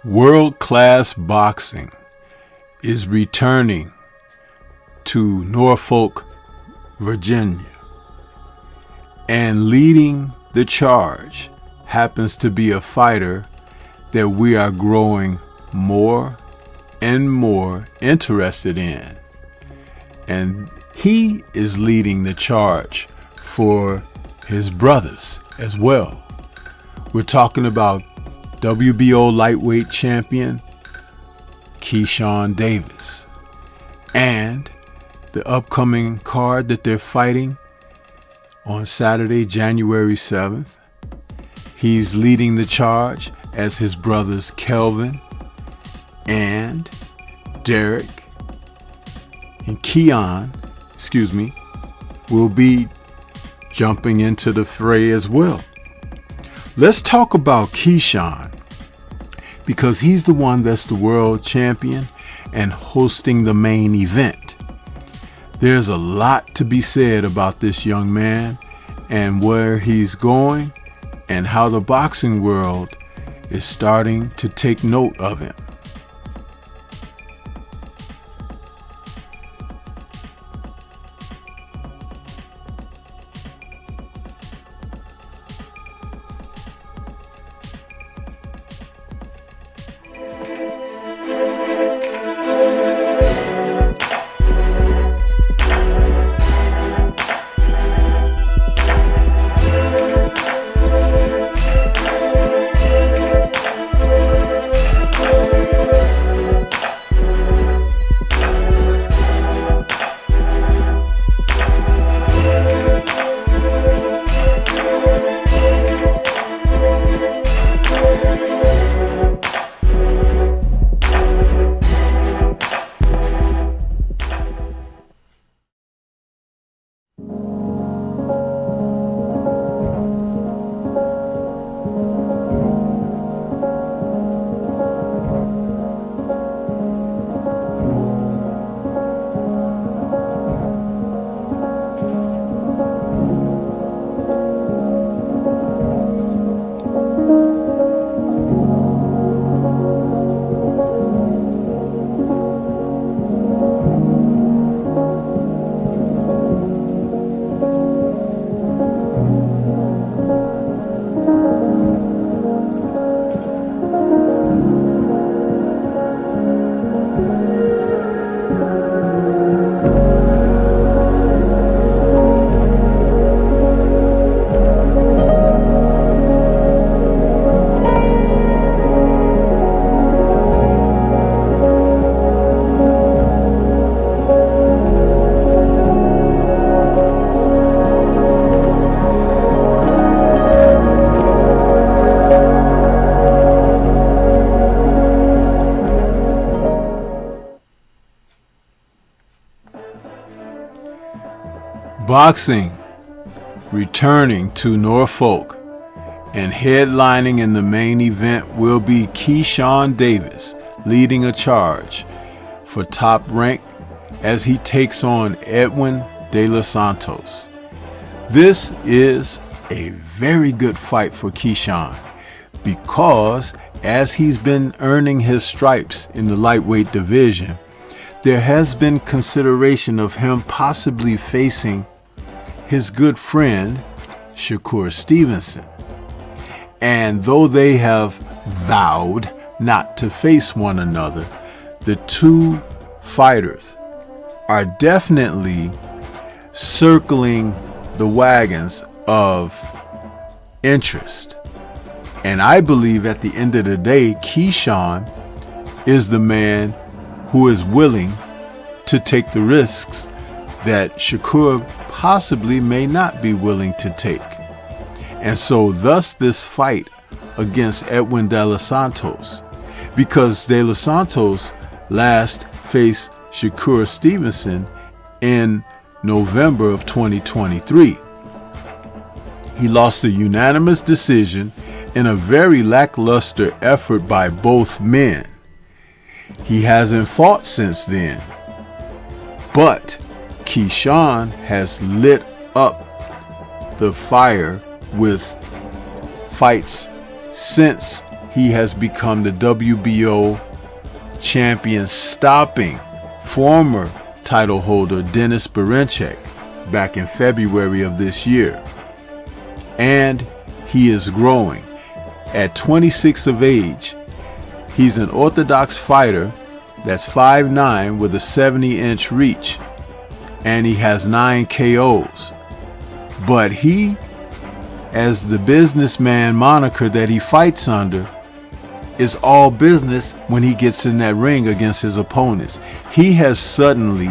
World-class boxing is returning to Norfolk, Virginia, and leading the charge happens to be a fighter that we are growing more and more interested in. And he is leading the charge for his brothers as well. We're talking about WBO lightweight champion Keyshawn Davis, and the upcoming card that they're fighting on Saturday, January 7th. He's leading the charge as his brothers Kelvin and Derek and Keon, will be jumping into the fray as well. Let's talk about Keyshawn, because he's the one that's the world champion and hosting the main event. There's a lot to be said about this young man and where he's going and how the boxing world is starting to take note of him. Boxing returning to Norfolk, and headlining in the main event will be Keyshawn Davis leading a charge for top rank as he takes on Edwin De Los Santos. This is a very good fight for Keyshawn, because as he's been earning his stripes in the lightweight division, there has been consideration of him possibly facing his good friend Shakur Stevenson. And though they have vowed not to face one another, the two fighters are definitely circling the wagons of interest. And I believe at the end of the day, Keyshawn is the man who is willing to take the risks that Shakur possibly may not be willing to take. And so thus this fight against Edwin De Los Santos, because De Los Santos last faced Shakur Stevenson in November of 2023. He lost a unanimous decision in a very lackluster effort by both men. He hasn't fought since then, but Keyshawn has lit up the fire with fights since he has become the WBO champion, stopping former title holder Denis Berinchyk back in February of this year. And he is growing. At 26 of age, he's an orthodox fighter that's 5'9" with a 70-inch reach, and he has 9 KOs. But he, as the businessman moniker that he fights under, is all business when he gets in that ring against his opponents. He has suddenly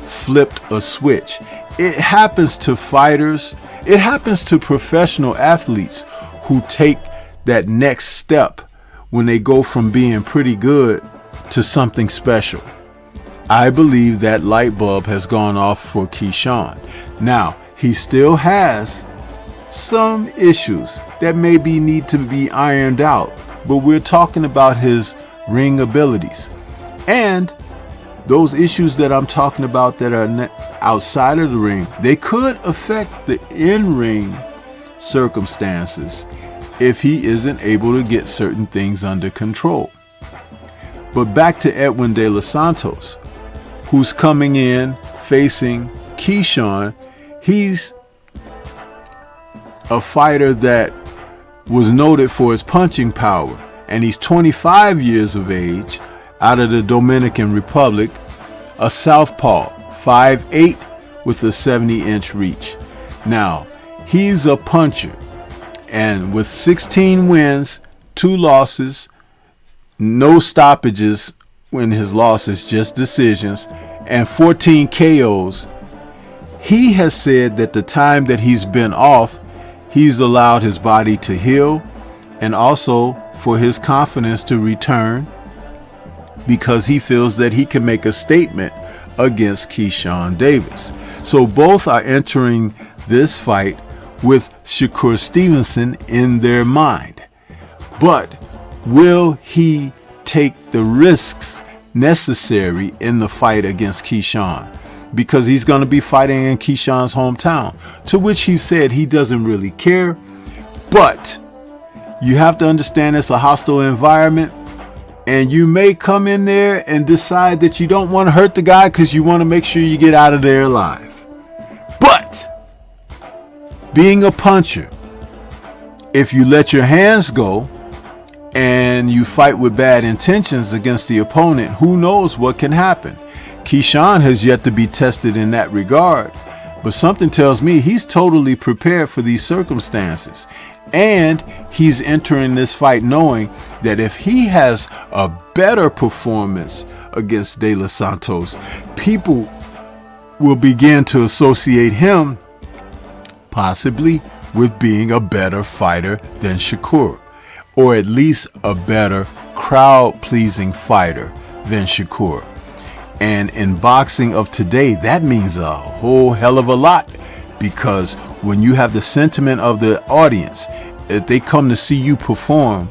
flipped a switch. It happens to fighters, it happens to professional athletes who take that next step when they go from being pretty good to something special. I believe that light bulb has gone off for Keyshawn. Now, he still has some issues that maybe need to be ironed out, but we're talking about his ring abilities. And those issues that I'm talking about that are outside of the ring, they could affect the in-ring circumstances if he isn't able to get certain things under control. But back to Edwin De Los Santos, who's coming in facing Keyshawn. He's a fighter that was noted for his punching power, and he's 25 years of age, out of the Dominican Republic, a southpaw, 5'8" with a 70-inch reach. Now, he's a puncher, and with 16 wins, 2 losses, no stoppages when his losses, just decisions, and 14 KOs, he has said that the time that he's been off, he's allowed his body to heal and also for his confidence to return, because he feels that he can make a statement against Keyshawn Davis. So both are entering this fight with Shakur Stevenson in their mind. But will he take the risks necessary in the fight against Keyshawn? Because he's going to be fighting in Keyshawn's hometown, to which he said he doesn't really care. But you have to understand it's a hostile environment, and you may come in there and decide that you don't want to hurt the guy because you want to make sure you get out of there alive. But being a puncher, if you let your hands go and you fight with bad intentions against the opponent, who knows what can happen? Keyshawn has yet to be tested in that regard, but something tells me he's totally prepared for these circumstances. And he's entering this fight knowing that if he has a better performance against De Los Santos, people will begin to associate him possibly with being a better fighter than Shakur, or at least a better crowd-pleasing fighter than Shakur. And in boxing of today, that means a whole hell of a lot, because when you have the sentiment of the audience, if they come to see you perform,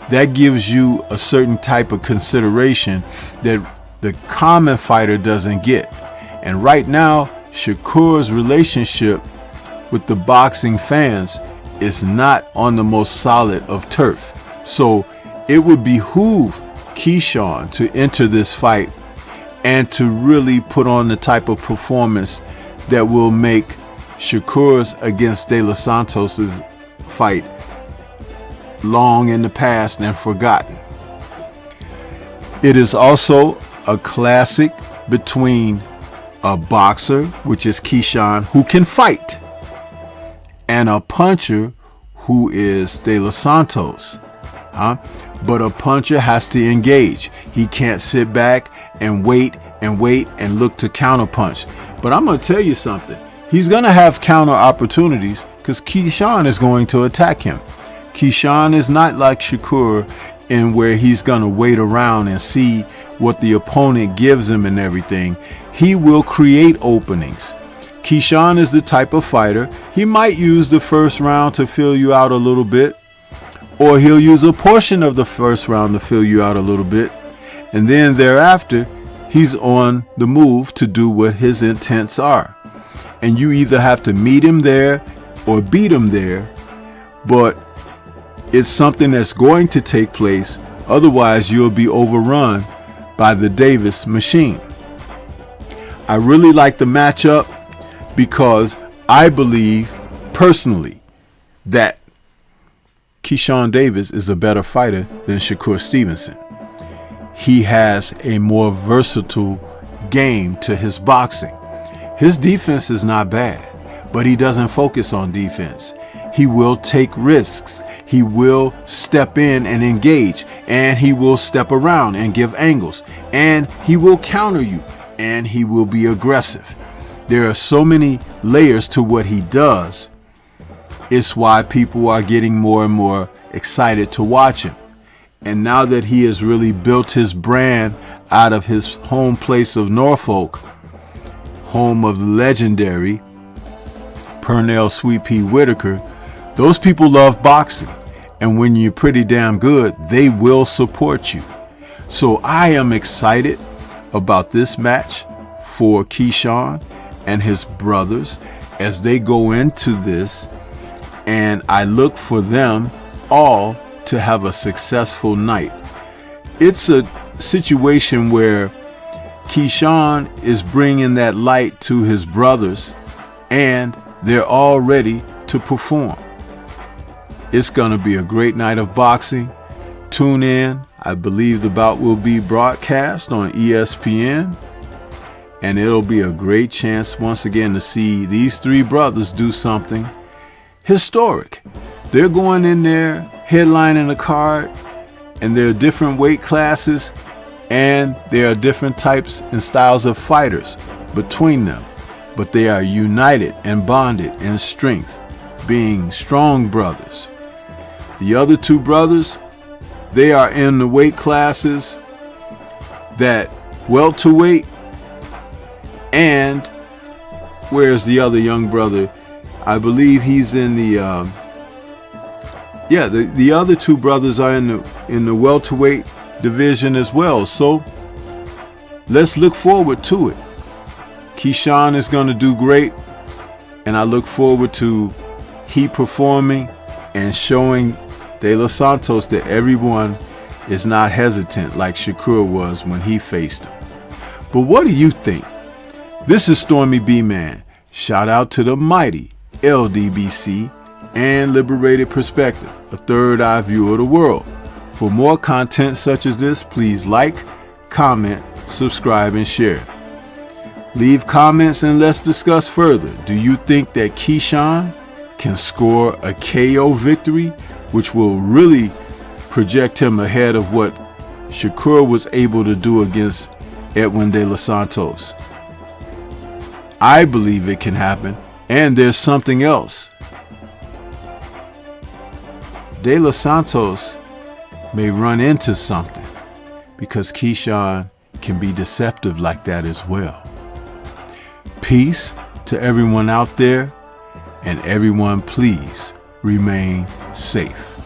that gives you a certain type of consideration that the common fighter doesn't get. And right now, Shakur's relationship with the boxing fans is not on the most solid of turf. So it would behoove Keyshawn to enter this fight and to really put on the type of performance that will make Shakur's against De Los Santos's fight long in the past and forgotten. It is also a classic between a boxer, which is Keyshawn, who can fight, and a puncher, who is De Los Santos. But a puncher has to engage. He can't sit back and wait and look to counterpunch. But I'm going to tell you something. He's going to have counter opportunities because Keyshawn is going to attack him. Keyshawn is not like Shakur in where he's going to wait around and see what the opponent gives him and everything. He will create openings. Keyshawn is the type of fighter, he might use the first round to fill you out a little bit, or he'll use a portion of the first round to fill you out a little bit, and then thereafter he's on the move to do what his intents are. And you either have to meet him there or beat him there. But It's something that's going to take place. Otherwise, you'll be overrun by the Davis machine. I really like the matchup because I believe personally that Keyshawn Davis is a better fighter than Shakur Stevenson. He has a more versatile game to his boxing. His defense is not bad, but he doesn't focus on defense. He will take risks. He will step in and engage, and he will step around and give angles, and he will counter you, and he will be aggressive. There are so many layers to what he does. It's why people are getting more and more excited to watch him. And now that he has really built his brand out of his home place of Norfolk, home of the legendary Pernell Sweet Pea Whitaker, those people love boxing. And when you're pretty damn good, they will support you. So I am excited about this match for Keyshawn and his brothers as they go into this. And I look for them all to have a successful night. It's a situation where Keyshawn is bringing that light to his brothers, and they're all ready to perform. It's going to be a great night of boxing. Tune in. I believe the bout will be broadcast on ESPN, and it'll be a great chance once again to see these three brothers do something historic. They're going in there headlining a card, and there are different weight classes, and there are different types and styles of fighters between them, but they are united and bonded in strength, being strong brothers. The other two brothers, they are in the weight classes that welterweight, and where's the other young brother? I believe he's in the the other two brothers are in the welterweight division as well. So let's look forward to it. Keyshawn is going to do great, and I look forward to he performing and showing De Los Santos that everyone is not hesitant like Shakur was when he faced him. But what do you think? This is Stormy B Man. Shout out to the mighty LDBC and Liberated Perspective, a third eye view of the world. For more content such as this, please like, comment, subscribe, and share. Leave comments and let's discuss further. Do you think that Keyshawn can score a KO victory, which will really project him ahead of what Shakur was able to do against Edwin De Los Santos? I believe it can happen. And there's something else. De Los Santos may run into something because Keyshawn can be deceptive like that as well. Peace to everyone out there, and everyone please remain safe.